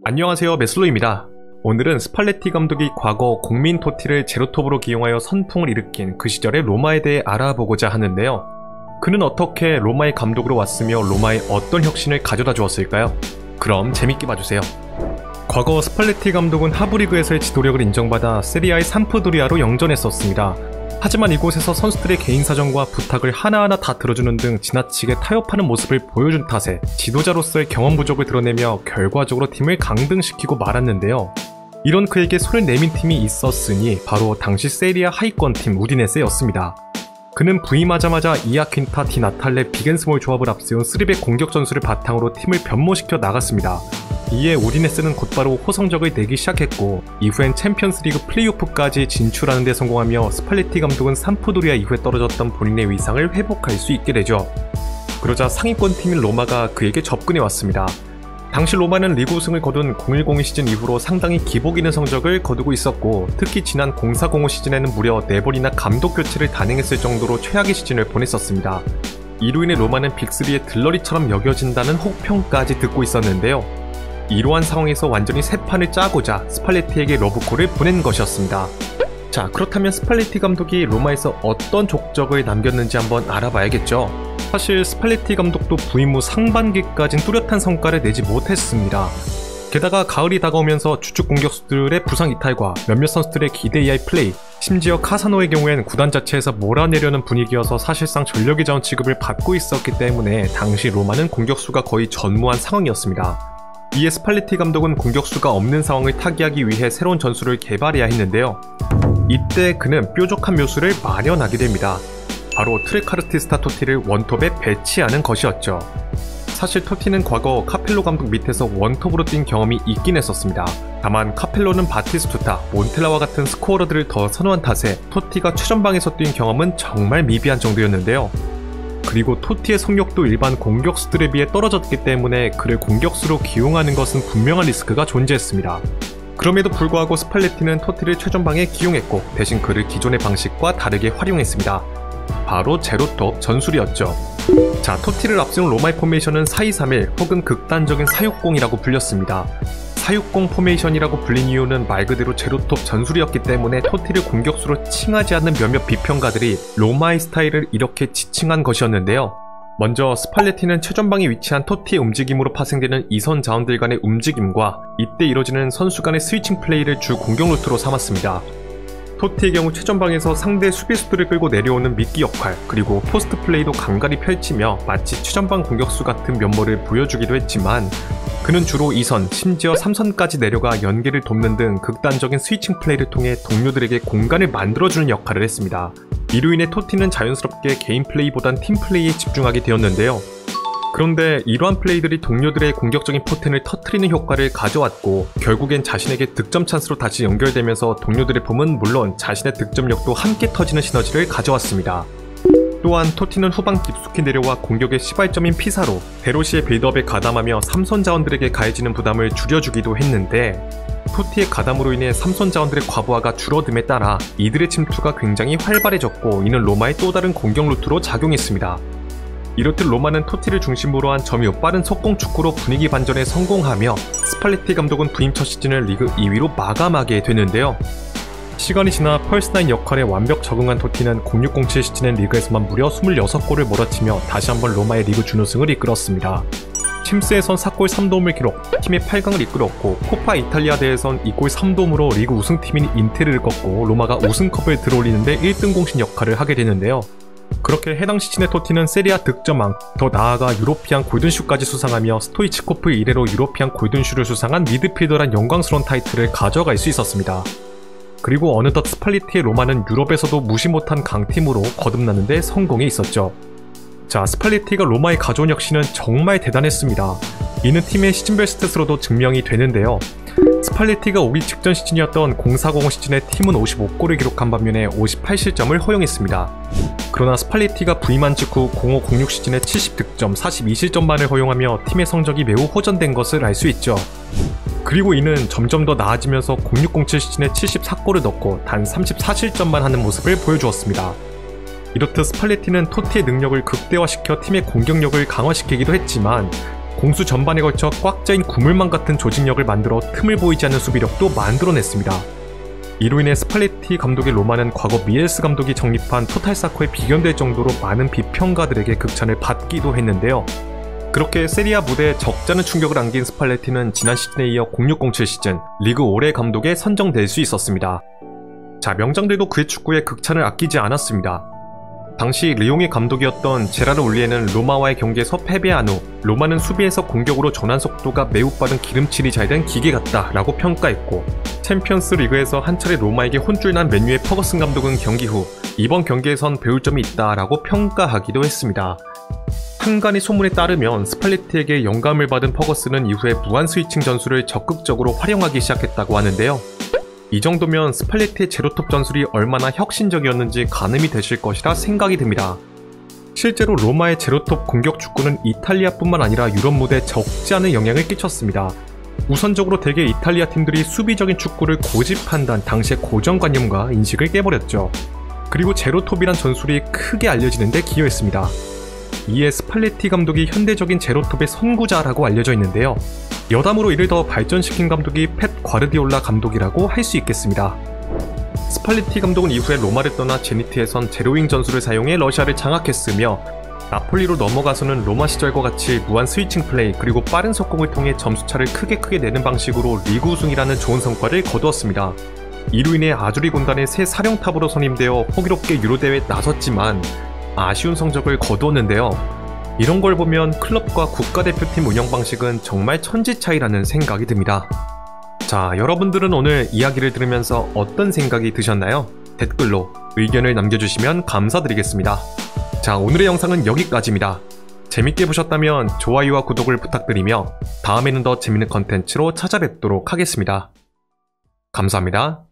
안녕하세요, 메슬로입니다. 오늘은 스팔레티 감독이 과거 국민 토티를 제로톱으로 기용하여 선풍을 일으킨 그 시절의 로마에 대해 알아보고자 하는데요. 그는 어떻게 로마의 감독으로 왔으며 로마에 어떤 혁신을 가져다 주었을까요? 그럼 재밌게 봐주세요. 과거 스팔레티 감독은 하브리그에서의 지도력을 인정받아 세리아의 삼프도리아로 영전했었습니다. 하지만 이곳에서 선수들의 개인 사정과 부탁을 하나하나 다 들어주는 등 지나치게 타협하는 모습을 보여준 탓에 지도자로서의 경험 부족을 드러내며 결과적으로 팀을 강등시키고 말았는데요. 이런 그에게 손을 내민 팀이 있었으니 바로 당시 세리아 하위권팀 우디네세였습니다. 그는 부임하자마자 이아퀸타, 디 나탈레, 비겐스몰 조합을 앞세운 3백 공격 전술을 바탕으로 팀을 변모시켜 나갔습니다. 이에 우디네스는 곧바로 호성적을 내기 시작했고 이후엔 챔피언스리그 플레이오프까지 진출하는 데 성공하며 스팔레티 감독은 삼프도리아 이후에 떨어졌던 본인의 위상을 회복할 수 있게 되죠. 그러자 상위권 팀인 로마가 그에게 접근해 왔습니다. 당시 로마는 리그 우승을 거둔 0102 시즌 이후로 상당히 기복 있는 성적을 거두고 있었고 특히 지난 0405 시즌에는 무려 4번이나 감독 교체를 단행했을 정도로 최악의 시즌을 보냈었습니다. 이로 인해 로마는 빅3의 들러리처럼 여겨진다는 혹평까지 듣고 있었는데요. 이러한 상황에서 완전히 새 판을 짜고자 스팔레티에게 러브콜을 보낸 것이었습니다. 자, 그렇다면 스팔레티 감독이 로마에서 어떤 족적을 남겼는지 한번 알아봐야겠죠. 사실 스팔레티 감독도 부임 후 상반기까진 뚜렷한 성과를 내지 못했습니다. 게다가 가을이 다가오면서 주축 공격수들의 부상 이탈과 몇몇 선수들의 기대 이하의 플레이, 심지어 카사노의 경우엔 구단 자체에서 몰아내려는 분위기여서 사실상 전력의 자원 취급을 받고 있었기 때문에 당시 로마는 공격수가 거의 전무한 상황이었습니다. 이에 스팔레티 감독은 공격수가 없는 상황을 타개하기 위해 새로운 전술을 개발해야 했는데요. 이때 그는 뾰족한 묘수를 마련하게 됩니다. 바로 트레카르티스타 토티를 원톱에 배치하는 것이었죠. 사실 토티는 과거 카펠로 감독 밑에서 원톱으로 뛴 경험이 있긴 했었습니다. 다만 카펠로는 바티스투타, 몬텔라와 같은 스코어러들을 더 선호한 탓에 토티가 최전방에서 뛴 경험은 정말 미비한 정도였는데요. 그리고 토티의 속력도 일반 공격수들에 비해 떨어졌기 때문에 그를 공격수로 기용하는 것은 분명한 리스크가 존재했습니다. 그럼에도 불구하고 스팔레티는 토티를 최전방에 기용했고 대신 그를 기존의 방식과 다르게 활용했습니다. 바로 제로톱 전술이었죠. 자, 토티를 앞세운 로마의 포메이션은 4-2-3-1 혹은 극단적인 4-6-0이라고 불렸습니다. 4-6-0 포메이션이라고 불린 이유는 말 그대로 제로톱 전술이었기 때문에 토티를 공격수로 칭하지 않는 몇몇 비평가들이 로마의 스타일을 이렇게 지칭한 것이었는데요. 먼저 스팔레티는 최전방에 위치한 토티의 움직임으로 파생되는 이선 자원들 간의 움직임과 이때 이뤄지는 선수 간의 스위칭 플레이를 주 공격 루트로 삼았습니다. 토티의 경우 최전방에서 상대 수비수들을 끌고 내려오는 미끼 역할, 그리고 포스트 플레이도 간간히 펼치며 마치 최전방 공격수 같은 면모를 보여주기도 했지만 그는 주로 2선, 심지어 3선까지 내려가 연계를 돕는 등 극단적인 스위칭 플레이를 통해 동료들에게 공간을 만들어주는 역할을 했습니다. 이로 인해 토티는 자연스럽게 개인 플레이보단 팀 플레이에 집중하게 되었는데요. 그런데 이러한 플레이들이 동료들의 공격적인 포텐을 터트리는 효과를 가져왔고 결국엔 자신에게 득점 찬스로 다시 연결되면서 동료들의 폼은 물론 자신의 득점력도 함께 터지는 시너지를 가져왔습니다. 또한 토티는 후방 깊숙이 내려와 공격의 시발점인 피사로 베로시의 빌드업에 가담하며 3선 자원들에게 가해지는 부담을 줄여주기도 했는데 토티의 가담으로 인해 3선 자원들의 과부하가 줄어듦에 따라 이들의 침투가 굉장히 활발해졌고 이는 로마의 또 다른 공격 루트로 작용했습니다. 이렇듯 로마는 토티를 중심으로 한 점유 빠른 속공 축구로 분위기 반전에 성공하며 스팔레티 감독은 부임 첫 시즌을 리그 2위로 마감하게 되는데요. 시간이 지나 펄스9 역할에 완벽 적응한 토티는 0607 시즌의 리그에서만 무려 26골을 몰아치며 다시 한번 로마의 리그 준우승을 이끌었습니다. 챔스에선 4골 3도움을 기록, 팀의 8강을 이끌었고 코파 이탈리아 대회에선 2골 3도움으로 리그 우승팀인 인테르를 꺾고 로마가 우승컵을 들어올리는데 1등 공신 역할을 하게 되는데요. 그렇게 해당 시즌의 토티는 세리아 득점왕, 더 나아가 유로피안 골든슈까지 수상하며 스토이치코프 이래로 유로피안 골든슈를 수상한 미드필더란 영광스러운 타이틀을 가져갈 수 있었습니다. 그리고 어느덧 스팔레티의 로마는 유럽에서도 무시 못한 강팀으로 거듭나는데 성공해 있었죠. 자, 스팔레티가 로마에 가져온 혁신은 정말 대단했습니다. 이는 팀의 시즌별 스탯으로도 증명이 되는데요. 스팔레티가 오기 직전 시즌이었던 0405 시즌에 팀은 55골을 기록한 반면에 58실점을 허용했습니다. 그러나 스팔레티가 부임한 직후 0506 시즌에 70득점, 42실점만을 허용하며 팀의 성적이 매우 호전된 것을 알 수 있죠. 그리고 이는 점점 더 나아지면서 0607 시즌에 74골을 넣고 단 34실점만 하는 모습을 보여주었습니다. 이렇듯 스팔레티는 토티의 능력을 극대화시켜 팀의 공격력을 강화시키기도 했지만 공수 전반에 걸쳐 꽉 짜인 구물망 같은 조직력을 만들어 틈을 보이지 않는 수비력도 만들어냈습니다. 이로 인해 스팔레티 감독의 로마는 과거 미엘스 감독이 정립한 토탈사코에 비견될 정도로 많은 비평가들에게 극찬을 받기도 했는데요. 그렇게 세리아 무대에 적잖은 충격을 안긴 스팔레티는 지난 시즌에 이어 0607 시즌 리그 올해 감독에 선정될 수 있었습니다. 자, 명장들도 그의 축구에 극찬을 아끼지 않았습니다. 당시 리옹의 감독이었던 제라르 올리에는 로마와의 경기에서 패배한 후 로마는 수비에서 공격으로 전환 속도가 매우 빠른 기름칠이 잘 된 기계 같다 라고 평가했고, 챔피언스 리그에서 한 차례 로마에게 혼쭐 난 맨유의 퍼거슨 감독은 경기 후 이번 경기에선 배울 점이 있다 라고 평가하기도 했습니다. 한간의 소문에 따르면 스팔레티에게 영감을 받은 퍼거슨은 이후에 무한 스위칭 전술을 적극적으로 활용하기 시작했다고 하는데요. 이 정도면 스팔레티의 제로톱 전술이 얼마나 혁신적이었는지 가늠이 되실 것이라 생각이 듭니다. 실제로 로마의 제로톱 공격 축구는 이탈리아뿐만 아니라 유럽 무대에 적지 않은 영향을 끼쳤습니다. 우선적으로 대개 이탈리아 팀들이 수비적인 축구를 고집한다는 당시의 고정관념과 인식을 깨버렸죠. 그리고 제로톱이란 전술이 크게 알려지는 데 기여했습니다. 이에 스팔레티 감독이 현대적인 제로톱의 선구자라고 알려져 있는데요. 여담으로 이를 더 발전시킨 감독이 펩 과르디올라 감독이라고 할 수 있겠습니다. 스팔레티 감독은 이후에 로마를 떠나 제니트에선 제로윙 전술을 사용해 러시아를 장악했으며, 나폴리로 넘어가서는 로마 시절과 같이 무한 스위칭 플레이 그리고 빠른 속공을 통해 점수차를 크게 내는 방식으로 리그 우승이라는 좋은 성과를 거두었습니다. 이로 인해 아주리 군단의 새 사령탑으로 선임되어 호기롭게 유로대회에 나섰지만 아쉬운 성적을 거두었는데요. 이런 걸 보면 클럽과 국가대표팀 운영 방식은 정말 천지 차이라는 생각이 듭니다. 자, 여러분들은 오늘 이야기를 들으면서 어떤 생각이 드셨나요? 댓글로 의견을 남겨주시면 감사드리겠습니다. 자, 오늘의 영상은 여기까지입니다. 재밌게 보셨다면 좋아요와 구독을 부탁드리며 다음에는 더 재밌는 컨텐츠로 찾아뵙도록 하겠습니다. 감사합니다.